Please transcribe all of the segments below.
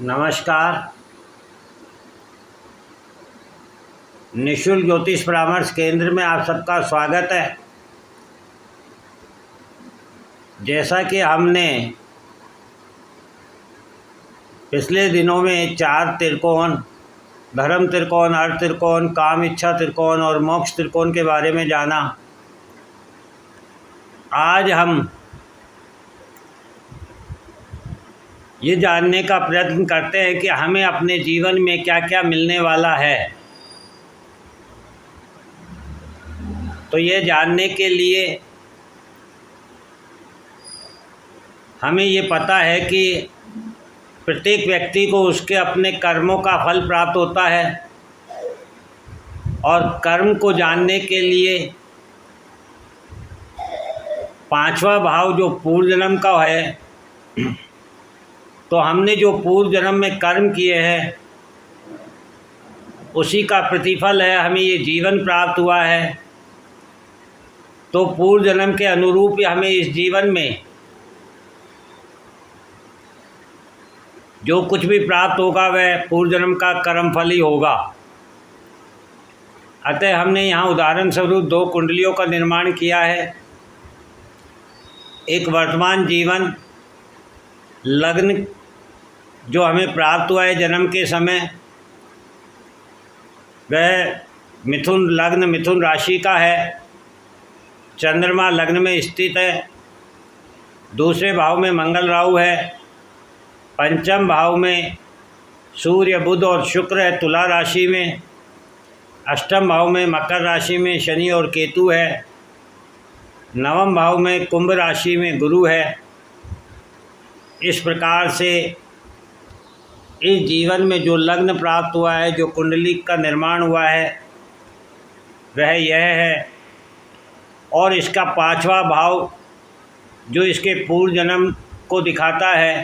नमस्कार। निःशुल्क ज्योतिष परामर्श केंद्र में आप सबका स्वागत है। जैसा कि हमने पिछले दिनों में 4 त्रिकोण, धर्म त्रिकोण, अर्थ त्रिकोण, काम इच्छा त्रिकोण और मोक्ष त्रिकोण के बारे में जाना, आज हम ये जानने का प्रयत्न करते हैं कि हमें अपने जीवन में क्या क्या मिलने वाला है। तो ये जानने के लिए हमें ये पता है कि प्रत्येक व्यक्ति को उसके अपने कर्मों का फल प्राप्त होता है और कर्म को जानने के लिए 5वां भाव जो पूर्व जन्म का है, तो हमने जो पूर्व जन्म में कर्म किए हैं उसी का प्रतिफल है, हमें ये जीवन प्राप्त हुआ है। तो पूर्व जन्म के अनुरूप ही हमें इस जीवन में जो कुछ भी प्राप्त होगा वह पूर्व जन्म का कर्मफल ही होगा। अतः हमने यहाँ उदाहरण स्वरूप 2 कुंडलियों का निर्माण किया है। एक वर्तमान जीवन लग्न जो हमें प्राप्त हुआ है जन्म के समय, वह मिथुन लग्न, मिथुन राशि का है। चंद्रमा लग्न में स्थित है। दूसरे भाव में मंगल राहु है। पंचम भाव में सूर्य बुध और शुक्र है तुला राशि में। अष्टम भाव में मकर राशि में शनि और केतु है। नवम भाव में कुंभ राशि में गुरु है। इस प्रकार से इस जीवन में जो लग्न प्राप्त हुआ है, जो कुंडली का निर्माण हुआ है, वह यह है। और इसका 5वां भाव जो इसके पूर्व जन्म को दिखाता है,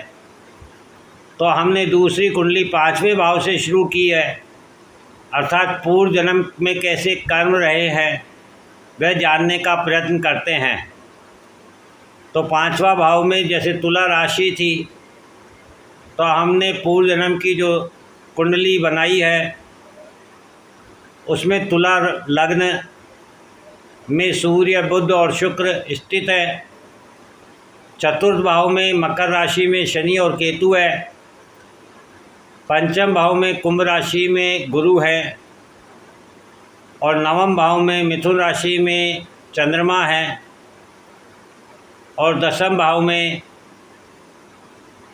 तो हमने दूसरी कुंडली 5वें भाव से शुरू की है, अर्थात पूर्व जन्म में कैसे कर्म रहे हैं वह जानने का प्रयत्न करते हैं। तो 5वां भाव में जैसे तुला राशि थी, तो हमने पूर्व जन्म की जो कुंडली बनाई है उसमें तुला लग्न में सूर्य बुध और शुक्र स्थित है। चतुर्थ भाव में मकर राशि में शनि और केतु है। पंचम भाव में कुंभ राशि में गुरु है और नवम भाव में मिथुन राशि में चंद्रमा है और दसम भाव में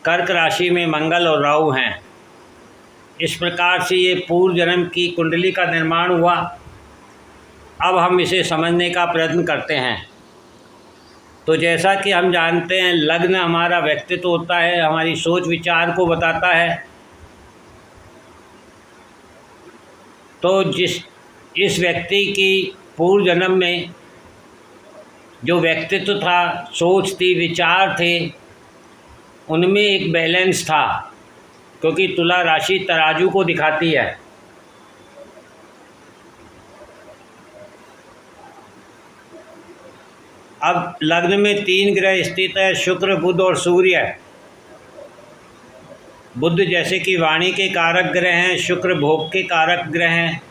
कर्क राशि में मंगल और राहु हैं। इस प्रकार से ये पूर्व जन्म की कुंडली का निर्माण हुआ। अब हम इसे समझने का प्रयत्न करते हैं। तो जैसा कि हम जानते हैं, लग्न हमारा व्यक्तित्व होता है, हमारी सोच विचार को बताता है। तो इस व्यक्ति की पूर्व जन्म में जो व्यक्तित्व था, सोच थी, विचार थे, उनमें एक बैलेंस था, क्योंकि तुला राशि तराजू को दिखाती है। अब लग्न में 3 ग्रह स्थित है, शुक्र बुध और सूर्य। बुध जैसे कि वाणी के कारक ग्रह हैं, शुक्र भोग के कारक ग्रह हैं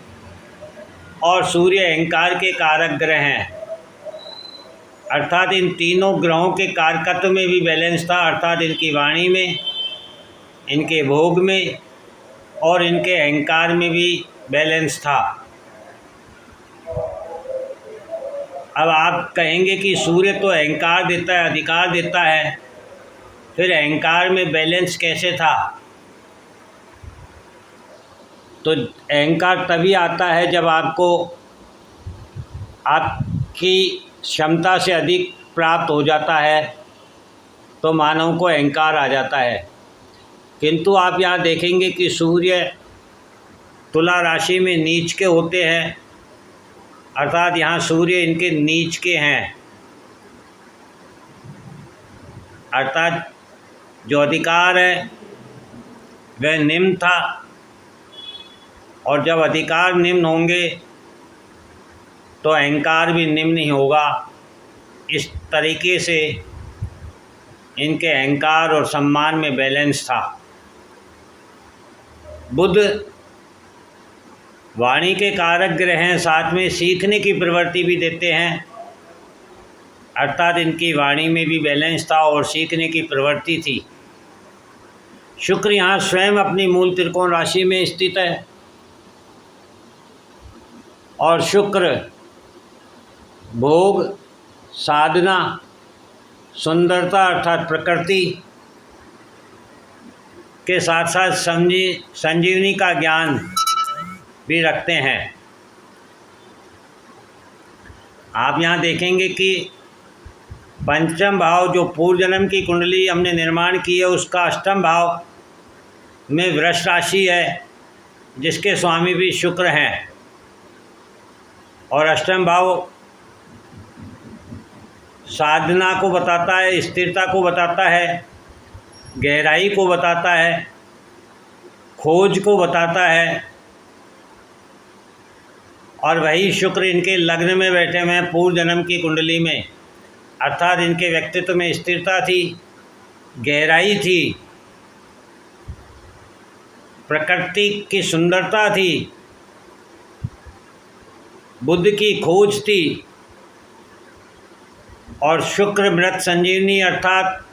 और सूर्य अहंकार के कारक ग्रह हैं। अर्थात इन तीनों ग्रहों के कारकत्व में भी बैलेंस था, अर्थात इनकी वाणी में, इनके भोग में और इनके अहंकार में भी बैलेंस था। अब आप कहेंगे कि सूर्य तो अहंकार देता है, अधिकार देता है, फिर अहंकार में बैलेंस कैसे था? तो अहंकार तभी आता है जब आपको आपकी क्षमता से अधिक प्राप्त हो जाता है, तो मानव को अहंकार आ जाता है। किंतु आप यहाँ देखेंगे कि सूर्य तुला राशि में नीच के होते हैं, अर्थात यहाँ सूर्य इनके नीच के हैं। अर्थात जो अधिकार है वह निम्न था, और जब अधिकार निम्न होंगे तो अहंकार भी निम्न ही होगा। इस तरीके से इनके अहंकार और सम्मान में बैलेंस था। बुध वाणी के कारक ग्रह हैं, साथ में सीखने की प्रवृत्ति भी देते हैं, अर्थात इनकी वाणी में भी बैलेंस था और सीखने की प्रवृत्ति थी। शुक्र यहाँ स्वयं अपनी मूल त्रिकोण राशि में स्थित है और शुक्र भोग, साधना, सुंदरता अर्थात प्रकृति के साथ साथ संजीवनी का ज्ञान भी रखते हैं। आप यहाँ देखेंगे कि पंचम भाव जो पूर्व जन्म की कुंडली हमने निर्माण की है उसका अष्टम भाव में वृष राशि है, जिसके स्वामी भी शुक्र हैं। और अष्टम भाव साधना को बताता है, स्थिरता को बताता है, गहराई को बताता है, खोज को बताता है। और वही शुक्र इनके लग्न में बैठे हुए हैं पूर्व जन्म की कुंडली में, अर्थात इनके व्यक्तित्व में स्थिरता थी, गहराई थी, प्रकृति की सुंदरता थी, बुद्ध की खोज थी। और शुक्र मृत संजीवनी अर्थात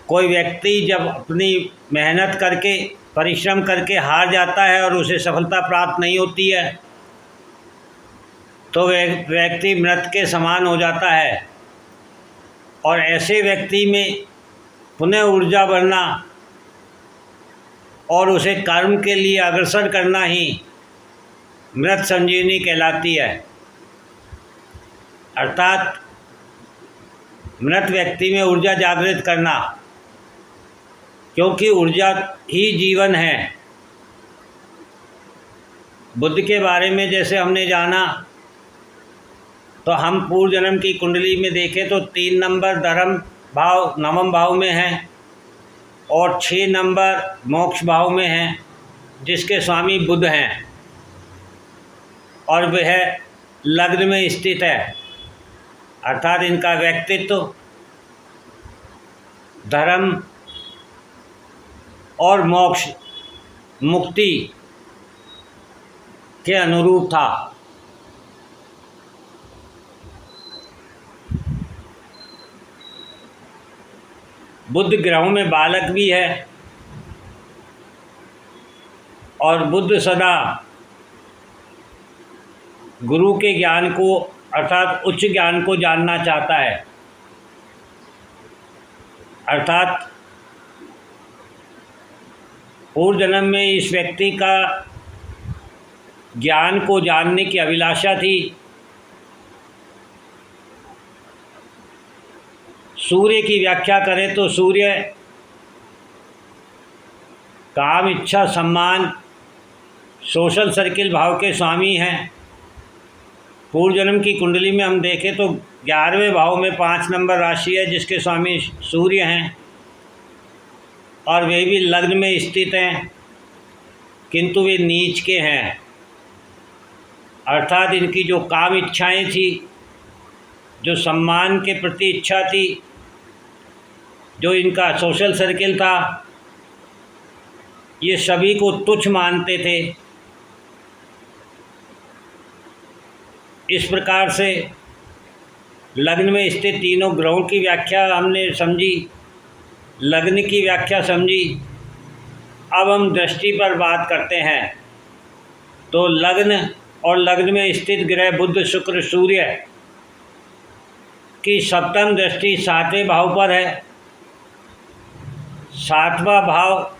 कोई व्यक्ति जब अपनी मेहनत करके परिश्रम करके हार जाता है और उसे सफलता प्राप्त नहीं होती है तो वह व्यक्ति मृत के समान हो जाता है। और ऐसे व्यक्ति में पुनः ऊर्जा भरना और उसे कर्म के लिए अग्रसर करना ही मृत संजीवनी कहलाती है। अर्थात मृत व्यक्ति में ऊर्जा जागृत करना, क्योंकि ऊर्जा ही जीवन है। बुद्ध के बारे में जैसे हमने जाना तो हम पूर्व जन्म की कुंडली में देखें तो 3 नंबर धर्म भाव नवम भाव में है और 6 नंबर मोक्ष भाव में है, जिसके स्वामी बुध हैं और वह लग्न में स्थित है। अर्थात इनका व्यक्तित्व धर्म और मोक्ष मुक्ति के अनुरूप था। बुध ग्रहों में बालक भी है और बुध सदा गुरु के ज्ञान को अर्थात उच्च ज्ञान को जानना चाहता है। अर्थात पूर्व जन्म में इस व्यक्ति का ज्ञान को जानने की अभिलाषा थी। सूर्य की व्याख्या करें तो सूर्य काम, इच्छा, सम्मान, सोशल सर्किल भाव के स्वामी हैं। पूर्व जन्म की कुंडली में हम देखें तो 11वें भाव में 5 नंबर राशि है, जिसके स्वामी सूर्य हैं और वे भी लग्न में स्थित हैं, किंतु वे नीच के हैं। अर्थात इनकी जो काम इच्छाएं थी, जो सम्मान के प्रति इच्छा थी, जो इनका सोशल सर्किल था, ये सभी को तुच्छ मानते थे। इस प्रकार से लग्न में स्थित तीनों ग्रहों की व्याख्या हमने समझी, लग्न की व्याख्या समझी। अब हम दृष्टि पर बात करते हैं। तो लग्न और लग्न में स्थित ग्रह बुध, शुक्र, सूर्य की सप्तम दृष्टि 7वें भाव पर है। 7वां भाव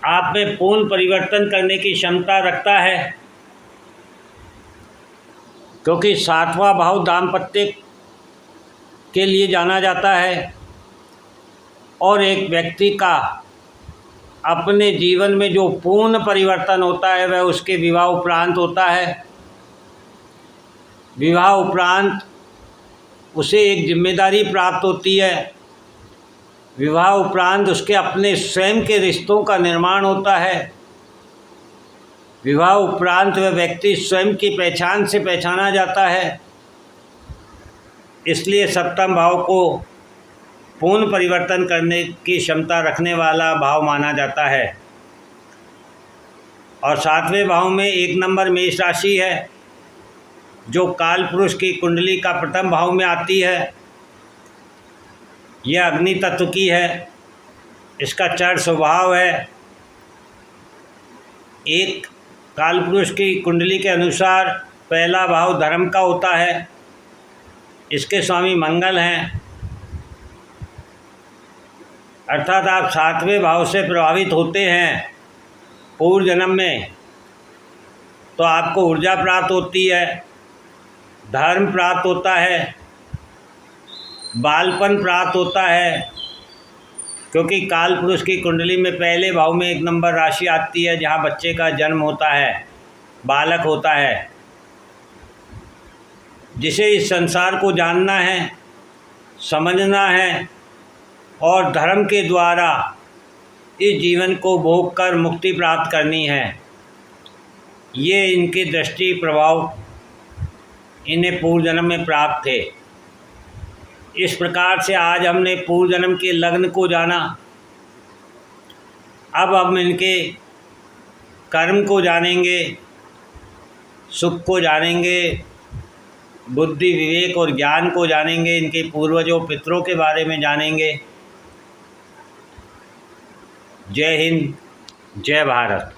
आप में पूर्ण परिवर्तन करने की क्षमता रखता है, क्योंकि 7वां भाव दाम्पत्य के लिए जाना जाता है और एक व्यक्ति का अपने जीवन में जो पूर्ण परिवर्तन होता है वह उसके विवाह उपरांत होता है। विवाह उपरांत उसे एक जिम्मेदारी प्राप्त होती है। विवाह उपरांत उसके अपने स्वयं के रिश्तों का निर्माण होता है। विवाह उपरांत वह व्यक्ति स्वयं की पहचान से पहचाना जाता है। इसलिए सप्तम भाव को पूर्ण परिवर्तन करने की क्षमता रखने वाला भाव माना जाता है। और 7वें भाव में 1 नंबर मेष राशि है, जो काल पुरुष की कुंडली का प्रथम भाव में आती है। यह अग्नि तत्व की है, इसका चर स्वभाव है। एक काल पुरुष की कुंडली के अनुसार पहला भाव धर्म का होता है, इसके स्वामी मंगल हैं। अर्थात आप 7वें भाव से प्रभावित होते हैं पूर्व जन्म में, तो आपको ऊर्जा प्राप्त होती है, धर्म प्राप्त होता है, बालपन प्राप्त होता है, क्योंकि काल पुरुष की कुंडली में पहले भाव में 1 नंबर राशि आती है, जहाँ बच्चे का जन्म होता है, बालक होता है, जिसे इस संसार को जानना है, समझना है और धर्म के द्वारा इस जीवन को भोग कर मुक्ति प्राप्त करनी है। ये इनके दृष्टि प्रभाव इन्हें पूर्व जन्म में प्राप्त थे। इस प्रकार से आज हमने पूर्व जन्म के लग्न को जाना। अब हम इनके कर्म को जानेंगे, सुख को जानेंगे, बुद्धि, विवेक और ज्ञान को जानेंगे, इनके पूर्वजों पितरों के बारे में जानेंगे। जय हिंद, जय भारत।